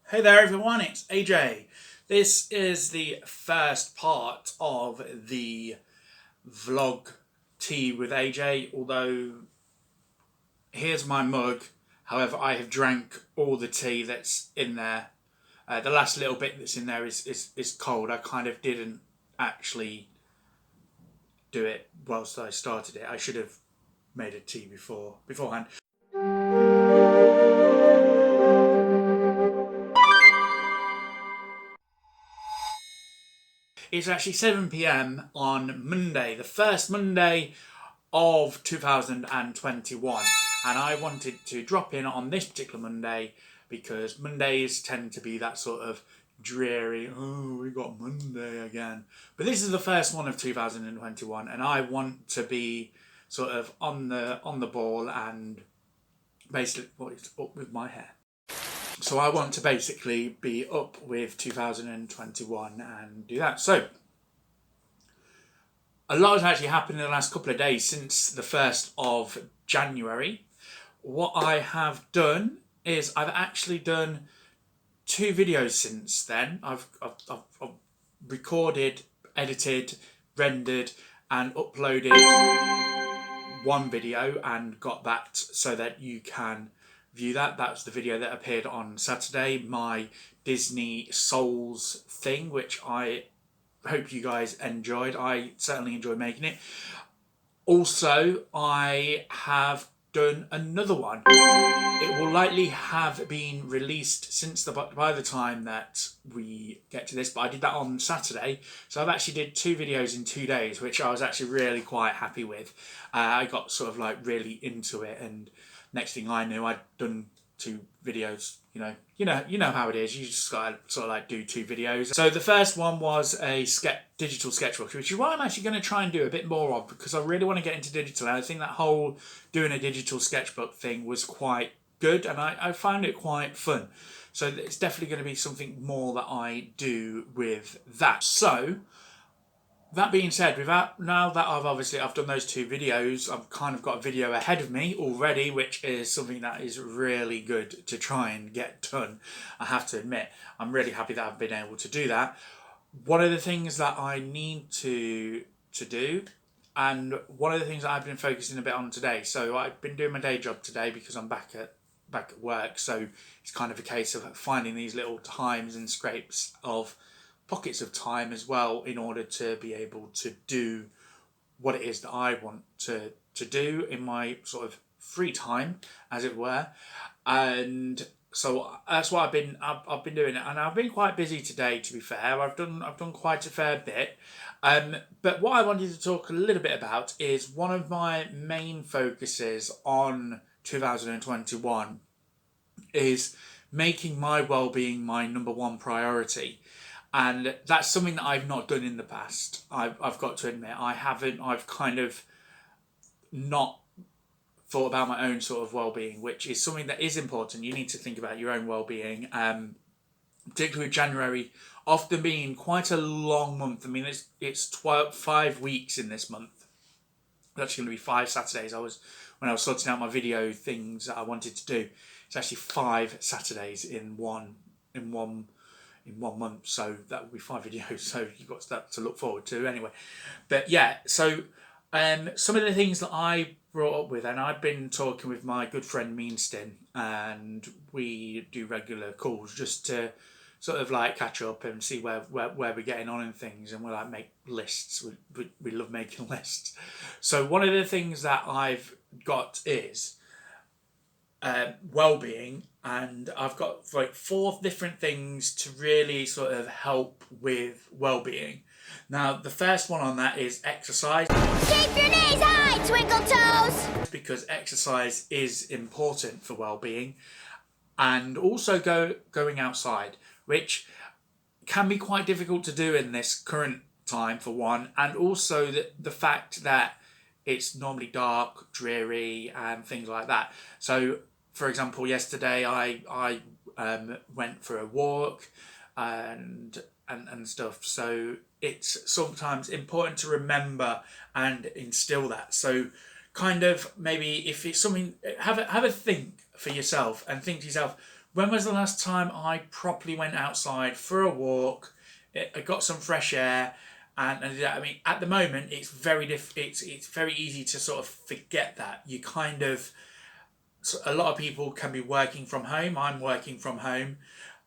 Hey there everyone, it's AJ. This is the first part of the vlog tea with AJ, although here's my mug. However, I have drank all the tea that's in there. The last little bit that's in there is cold. I kind of didn't actually do it whilst I started it. I should have made a tea beforehand. It's actually 7 p.m. on Monday, the first Monday of 2021, and I wanted to drop in on this particular Monday because Mondays tend to be that sort of dreary, oh, we got Monday again. But this is the first one of 2021, and I want to be sort of on the ball and basically what is up with my hair. So I want to basically be up with 2021 and do that. So a lot has actually happened in the last couple of days since the 1st of January. What I have done is I've actually done 2 videos since then. I've recorded, edited, rendered and uploaded one video and got that so that you can view that. That's the video that appeared on Saturday, my Disney Souls thing, which I hope you guys enjoyed. I certainly enjoyed making it. Also, I have done another one. It will likely have been released by the time that we get to this, but I did that on Saturday. So I've actually did 2 videos in 2 days, which I was actually really quite happy with. I got sort of like really into it, and next thing I knew, I'd done 2 videos. You know how it is. You just gotta sort of like do 2 videos. So the first one was a digital sketchbook, which is what I'm actually going to try and do a bit more of because I really want to get into digital. And I think that whole doing a digital sketchbook thing was quite good, and I found it quite fun. So it's definitely going to be something more that I do with that. So that being said, now that I've done those 2 videos, I've kind of got a video ahead of me already, which is something that is really good to try and get done. I have to admit, I'm really happy that I've been able to do that. One of the things that I need to do, and one of the things that I've been focusing a bit on today, so I've been doing my day job today because I'm back at work, so it's kind of a case of finding these little times and scrapes of pockets of time as well in order to be able to do what it is that I want to do in my sort of free time, as it were. And so that's what I've been doing, and I've been quite busy today, to be fair. I've done quite a fair bit. But what I wanted to talk a little bit about is one of my main focuses on 2021 is making my well-being my number 1 priority. And that's something that I've not done in the past. I've got to admit, I haven't. I've kind of not thought about my own sort of well-being, which is something that is important. You need to think about your own well-being, particularly with January often being quite a long month. I mean, it's 5 weeks in this month. That's going to be 5 Saturdays. When I was sorting out my video things that I wanted to do, it's actually 5 Saturdays in one month, so that would be 5 videos, so you've got that to look forward to anyway. But yeah, so some of the things that I brought up with, and I've been talking with my good friend Meanstin, and we do regular calls just to sort of like catch up and see where we're getting on and things, and we like make lists. We love making lists. So one of the things that I've got is well-being, and I've got like 4 different things to really sort of help with well-being. Now, the first one on that is exercise. Keep your knees high, twinkle toes! Because exercise is important for well-being, and also going outside, which can be quite difficult to do in this current time, for one, and also the fact that it's normally dark, dreary, and things like that. So, for example, yesterday I went for a walk and stuff. So it's sometimes important to remember and instill that. So kind of maybe if it's something, have a think for yourself and think to yourself, when was the last time I properly went outside for a walk? I got some fresh air, and I mean, at the moment, it's very it's very easy to sort of forget that. You kind of, a lot of people can be working from home. I'm working from home,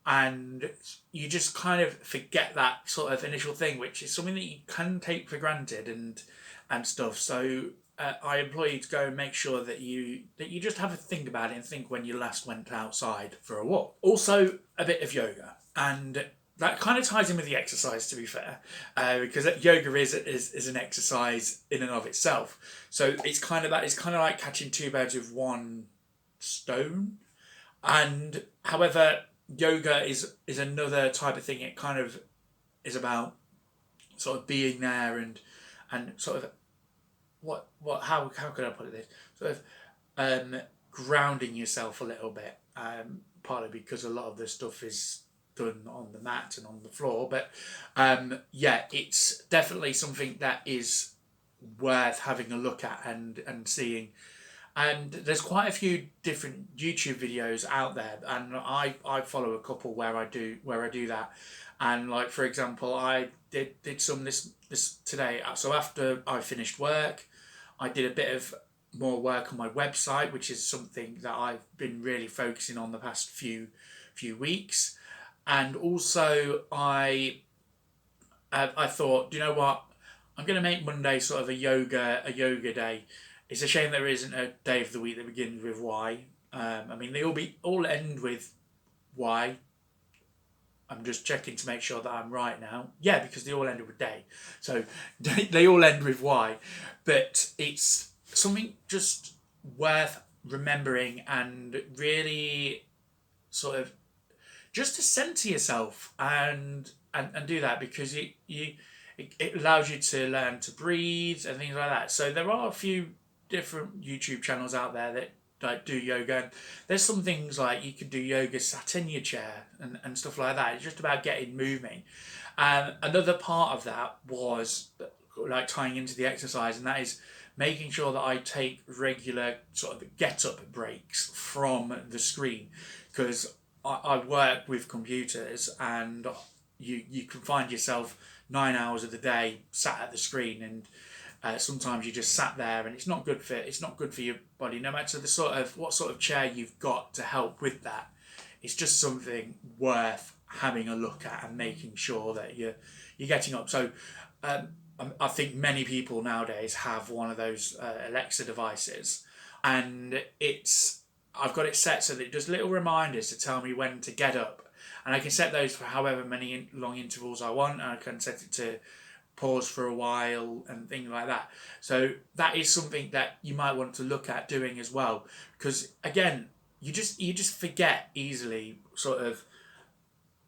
and you just kind of forget that sort of initial thing, which is something that you can take for granted and stuff. So I implore you to go and make sure that you just have a think about it and think when you last went outside for a walk. Also, a bit of yoga, and that kind of ties in with the exercise, to be fair, because yoga is an exercise in and of itself. So it's kind of like catching two birds with one stone. And however, yoga is another type of thing. It kind of is about sort of being there and sort of how could I put it this, sort of grounding yourself a little bit, partly because a lot of this stuff is done on the mat and on the floor, but yeah, it's definitely something that is worth having a look at and seeing. And there's quite a few different YouTube videos out there, and I follow a couple where I do that. And like, for example, I did some this today. So after I finished work, I did a bit of more work on my website, which is something that I've been really focusing on the past few weeks. And also I thought, do you know what? I'm going to make Monday sort of a yoga day. It's a shame there isn't a day of the week that begins with Y. I mean, they all end with Y. I'm just checking to make sure that I'm right now. Yeah, because they all end with day. So they all end with Y. But it's something just worth remembering and really sort of just to center yourself and do that, because it allows you to learn to breathe and things like that. So there are a few different YouTube channels out there that like do yoga, and there's some things like you could do yoga sat in your chair and stuff like that. It's just about getting moving. Another part of that was like tying into the exercise, and that is making sure that I take regular sort of get up breaks from the screen, because I work with computers, and you can find yourself 9 hours of the day sat at the screen, and sometimes you just sat there, and it's not good for your body, no matter what sort of chair you've got to help with that. It's just something worth having a look at and making sure that you're getting up. So I think many people nowadays have one of those Alexa devices, and I've got it set so that it does little reminders to tell me when to get up, and I can set those for however many long intervals I want, and I can set it to pause for a while and things like that. So that is something that you might want to look at doing as well, because again, you just forget easily sort of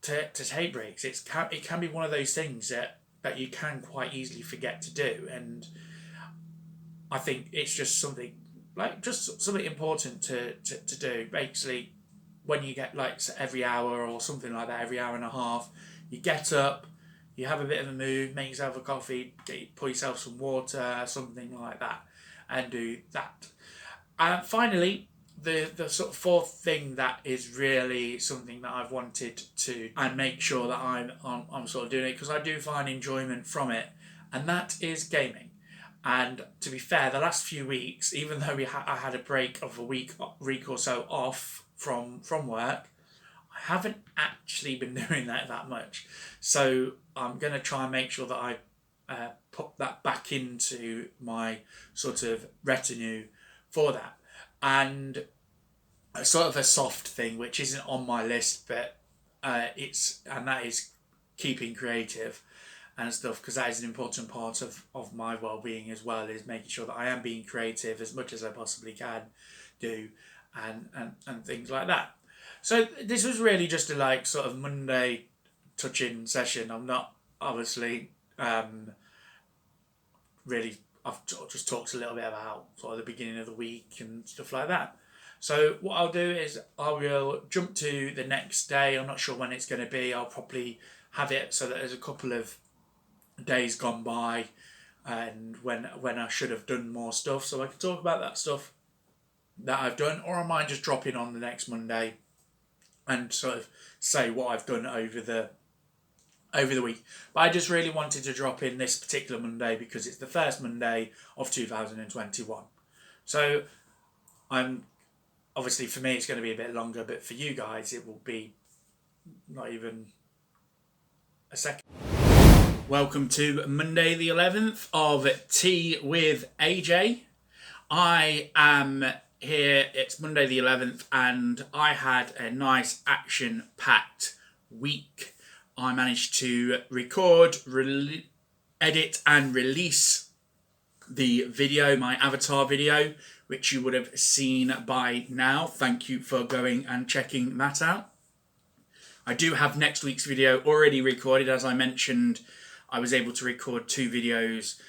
to take breaks. It can be one of those things that you can quite easily forget to do, and I think it's just something important to do. Basically, when you get like every hour or something like that, every hour and a half, you get up, you have a bit of a move, make yourself a coffee, pour yourself some water, something like that, and do that. And finally, the sort of fourth thing that is really something that I've wanted to and make sure that I'm sort of doing it, because I do find enjoyment from it, and that is gaming. And to be fair, the last few weeks, even though I had a break of a week or so off from work, I haven't actually been doing that much. So I'm going to try and make sure that I put that back into my sort of retinue for that. And sort of a soft thing, which isn't on my list, but that is keeping creative and stuff, because that is an important part of my well-being as well, is making sure that I am being creative as much as I possibly can do, and things like that. So this was really just a sort of Monday touch-in session. I'm not obviously really, I've just talked a little bit about sort of the beginning of the week and stuff like that. So what I'll do is I will jump to the next day. I'm not sure when it's going to be. I'll probably have it so that there's a couple of days gone by, and when I should have done more stuff, so I can talk about that stuff that I've done, or I might just drop in on the next Monday and sort of say what I've done over the week. But I just really wanted to drop in this particular Monday because it's the first Monday of 2021. So I'm obviously, for me it's going to be a bit longer, but for you guys it will be not even a second. Welcome to Monday the 11th of Tea with AJ. I am here, it's Monday the 11th, and I had a nice action-packed week. I managed to record, edit and release the video, my avatar video, which you would have seen by now. Thank you for going and checking that out. I do have next week's video already recorded. As I mentioned, I was able to record 2 videos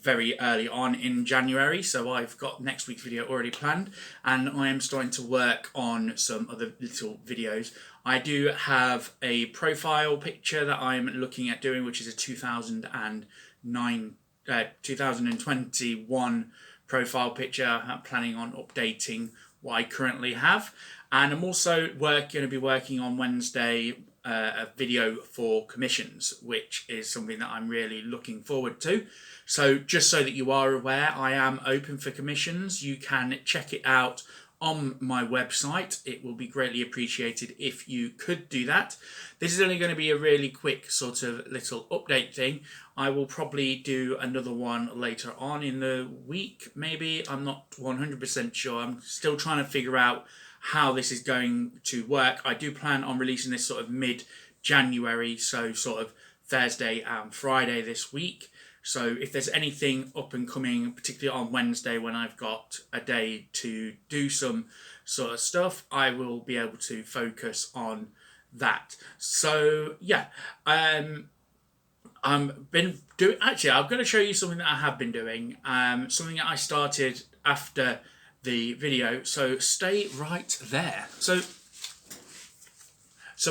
very early on in January, so I've got next week's video already planned, and I am starting to work on some other little videos. I do have a profile picture that I'm looking at doing, which is a 2021 profile picture. I'm planning on updating what I currently have, and I'm also going to be working on Wednesday a video for commissions, which is something that I'm really looking forward to. So just so that you are aware, I am open for commissions. You can check it out on my website. It will be greatly appreciated if you could do that. This is only going to be a really quick sort of little update thing. I will probably do another one later on in the week, maybe. I'm not 100% sure. I'm still trying to figure out how this is going to work. I do plan on releasing this sort of mid-January, so sort of Thursday and Friday this week. So if there's anything up and coming, particularly on Wednesday when I've got a day to do some sort of stuff, I will be able to focus on that. So yeah, been doing. Actually, I'm going to show you something that I have been doing. Something that I started after the video. So stay right there. So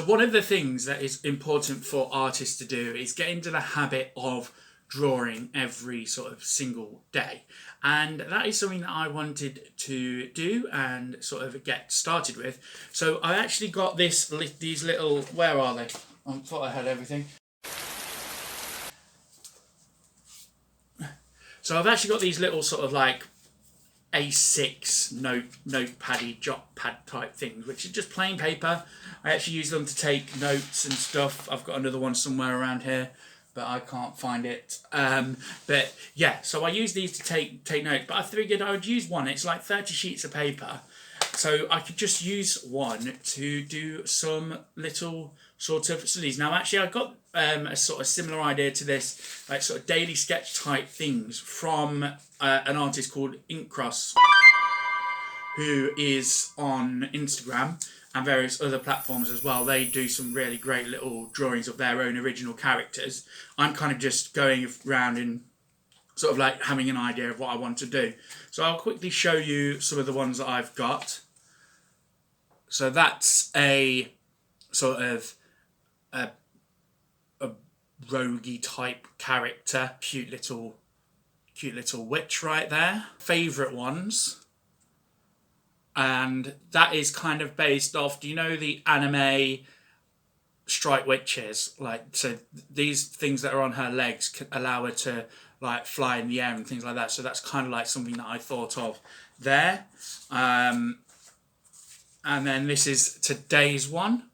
one of the things that is important for artists to do is get into the habit of drawing every sort of single day, and that is something that I wanted to do and sort of get started with. So I actually got these little, where are they? I thought I had everything. So I've actually got these little sort of like A6 notepaddy jot pad type things, which is just plain paper. I actually use them to take notes and stuff. I've got another one somewhere around here, but I can't find it. But yeah, so I use these to take notes, but I figured I would use one. It's like 30 sheets of paper, so I could just use one to do some little sort of studies. Now actually I got a sort of similar idea to this, like sort of daily sketch type things from an artist called Inkcross, who is on Instagram and various other platforms as well. They do some really great little drawings of their own original characters. I'm kind of just going around and sort of like having an idea of what I want to do. So I'll quickly show you some of the ones that I've got. So that's a sort of a roguey type character, cute little witch right there. Favourite ones. And that is kind of based off, do you know the anime Strike Witches? Like, so these things that are on her legs can allow her to like fly in the air and things like that. So that's kind of like something that I thought of there. And then this is today's one.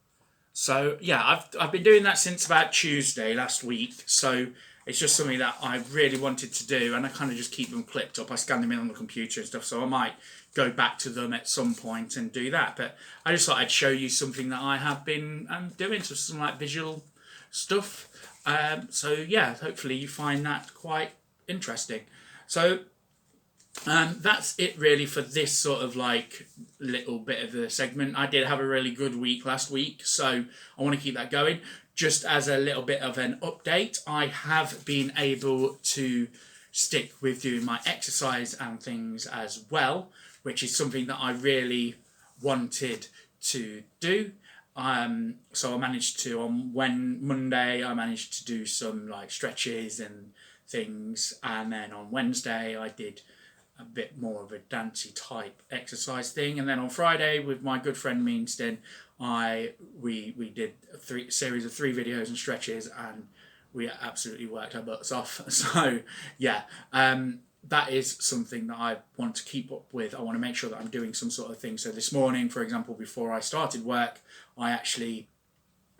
So yeah, I've been doing that since about Tuesday last week. So it's just something that I really wanted to do, and I kind of just keep them clipped up. I scan them in on the computer and stuff, so I might go back to them at some point and do that. But I just thought I'd show you something that I have been doing, so some like visual stuff. So yeah, hopefully you find that quite interesting. So that's it really for this sort of like little bit of the segment. I did have a really good week last week, so I want to keep that going. Just as a little bit of an update, I have been able to stick with doing my exercise and things as well, which is something that I really wanted to do. So I managed to, on Monday, I managed to do some like stretches and things, and then on Wednesday I did a bit more of a dancey type exercise thing, and then on Friday with my good friend Meanston we did a series of 3 videos and stretches, and we absolutely worked our butts off. So yeah, that is something that I want to keep up with. I want to make sure that I'm doing some sort of thing. So this morning, for example, before I started work, I actually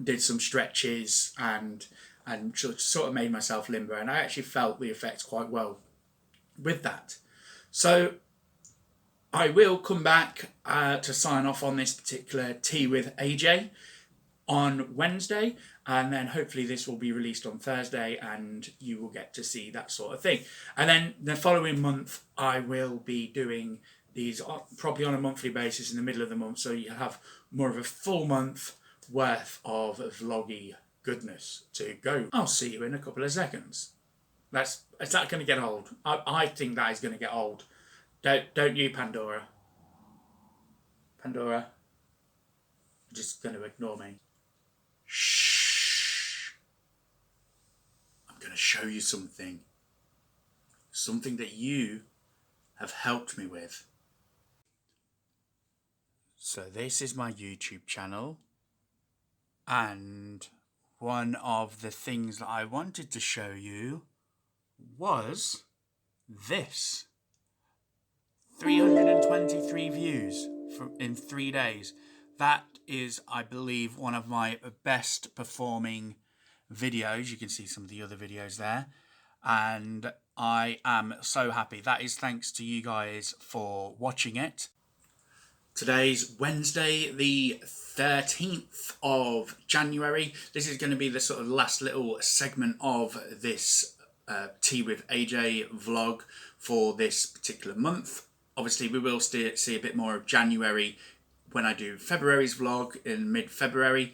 did some stretches and sort of made myself limber, and I actually felt the effects quite well with that. So I will come back to sign off on this particular Tea with AJ on Wednesday, and then hopefully this will be released on Thursday and you will get to see that sort of thing. And then the following month I will be doing these probably on a monthly basis in the middle of the month, so you have more of a full month worth of vloggy goodness to go. I'll see you in a couple of seconds. Is that going to get old? I think that is going to get old. Don't you, Pandora? Pandora? You're just going to ignore me. Shh. I'm going to show you something. Something that you have helped me with. So this is my YouTube channel. And one of the things that I wanted to show you was this. 323 views in 3 days. That is, I believe, one of my best performing videos. You can see some of the other videos there. And I am so happy. That is thanks to you guys for watching it. Today's Wednesday, the 13th of January. This is going to be the sort of last little segment of this Tea with AJ vlog for this particular month. Obviously, we will still see a bit more of January when I do February's vlog in mid-February,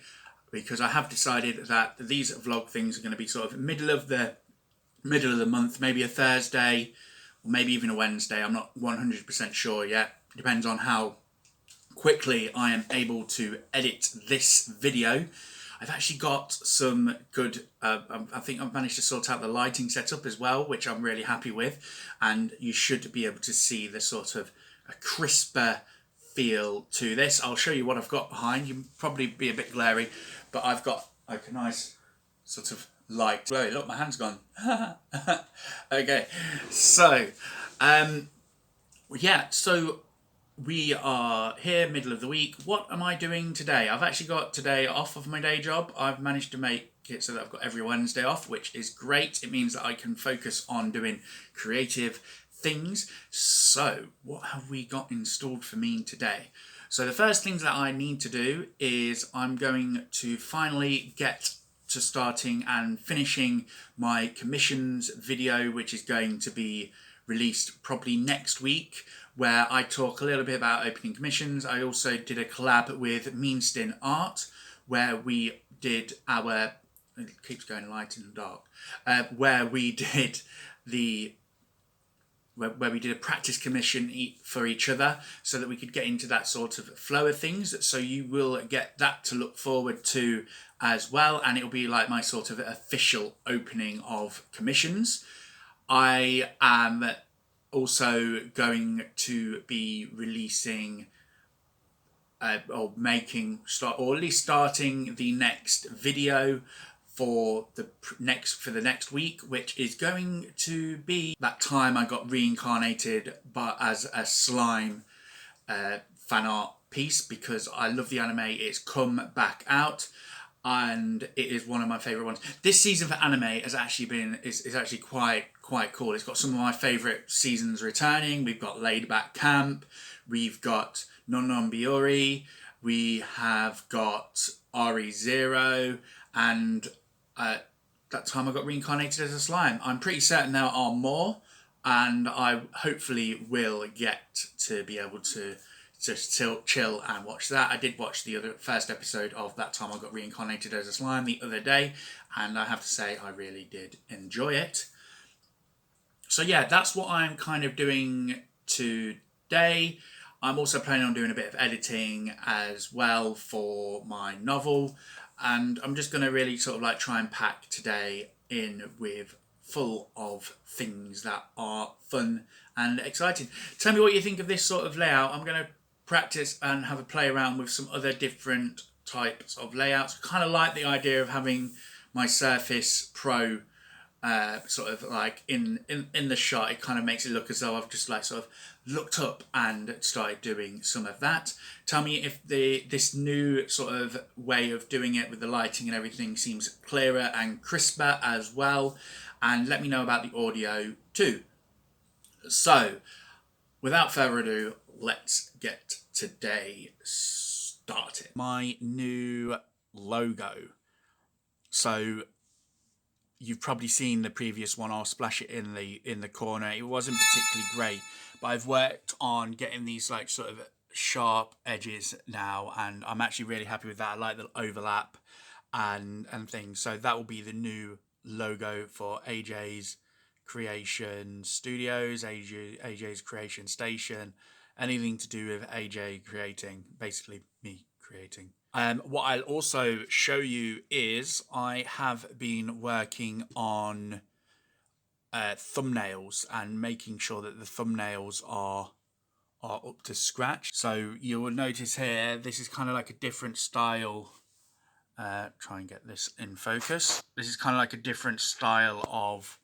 because I have decided that these vlog things are going to be sort of middle of the month, maybe a Thursday, or maybe even a Wednesday. I'm not 100% sure yet. Depends on how quickly I am able to edit this video. I've actually got some good, I think I've managed to sort out the lighting setup as well, which I'm really happy with, and you should be able to see the sort of a crisper feel to this. I'll show you what I've got behind. You'll probably be a bit glary, but I've got like a nice sort of light. Glowy, look, my hand's gone. Okay, so, yeah, so we are here, middle of the week. What am I doing today? I've actually got today off of my day job. I've managed to make it so that I've got every Wednesday off, which is great. It means that I can focus on doing creative things. So what have we got installed for me today? So the first things that I need to do is I'm going to finally get to starting and finishing my commissions video, which is going to be released probably next week, where I talk a little bit about opening commissions. I also did a collab with Meanstin Art, where we did our, it keeps going light and dark, where we did where we did a practice commission for each other, so that we could get into that sort of flow of things. So you will get that to look forward to as well, and it'll be like my sort of official opening of commissions. I am also going to be releasing or at least starting the next video for the next week, which is going to be that time I got reincarnated but as a slime fan art piece, because I love the anime. It's come back out and it is one of my favourite ones. This season for anime has actually been is actually quite cool. It's got some of my favourite seasons returning. We've got Laid Back Camp, we've got Non Non Biori, we have got RE0, and that time I got reincarnated as a slime. I'm pretty certain there are more, and I hopefully will get to be able to just chill and watch that. I did watch the first episode of That Time I Got Reincarnated as a Slime the other day, and I have to say I really did enjoy it. So yeah, that's what I'm kind of doing today. I'm also planning on doing a bit of editing as well for my novel, and I'm just going to really sort of like try and pack today in with full of things that are fun and exciting. Tell me what you think of this sort of layout. I'm going to practice and have a play around with some other different types of layouts. I kind of like the idea of having my Surface Pro sort of like in the shot. It kind of makes it look as though I've just like sort of looked up and started doing some of that. Tell me if this new sort of way of doing it with the lighting and everything seems clearer and crisper as well, and let me know about the audio too. So without further ado, let's get today started. My new logo. So you've probably seen the previous one. I'll splash it in the corner. It wasn't particularly great, but I've worked on getting these like sort of sharp edges now, and I'm actually really happy with that. I like the overlap and things. So that will be the new logo for AJ's Creation Studios, AJ's Creation Station, anything to do with AJ creating, basically me creating. What I'll also show you is I have been working on thumbnails and making sure that the thumbnails are up to scratch. So you will notice here, this is kind of like a different style. Try and get this in focus. This is kind of like a different style of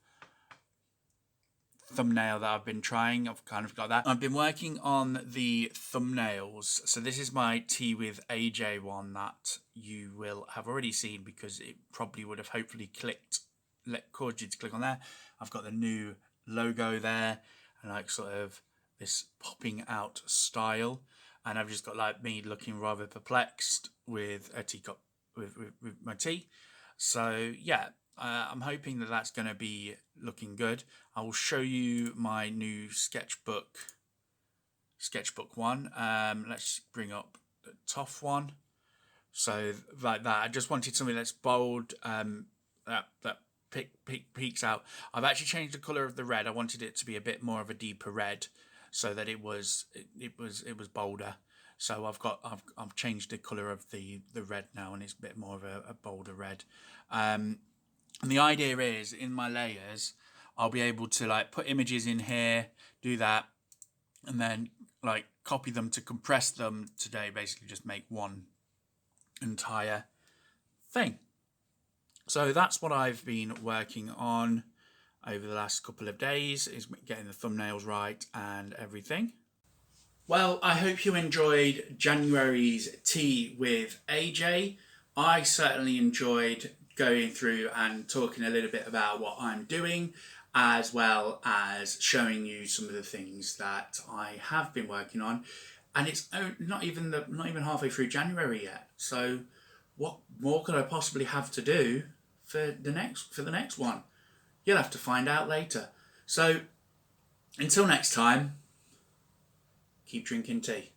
thumbnail that I've been trying. I've kind of got that. I've been working on the thumbnails. So this is my Tea with AJ one that you will have already seen because it probably would have hopefully caused you to click on there. I've got the new logo there and like sort of this popping out style. And I've just got like me looking rather perplexed with a teacup with my tea. So yeah, I'm hoping that that's going to be looking good. I will show you my new sketchbook one. Let's bring up the top one. So like that, I just wanted something that's bold, that peeks out. I've actually changed the color of the red. I wanted it to be a bit more of a deeper red, so that it was bolder. So I've changed the color of the red now, and it's a bit more of a bolder red. And the idea is, in my layers, I'll be able to like put images in here, do that, and then like copy them to compress them today, basically just make one entire thing. So that's what I've been working on over the last couple of days, is getting the thumbnails right and everything. Well, I hope you enjoyed January's Tea with AJ. I certainly enjoyed going through and talking a little bit about what I'm doing, as well as showing you some of the things that I have been working on. And it's not even halfway through January yet. So what more could I possibly have to do for the next one? You'll have to find out later. So until next time, keep drinking tea.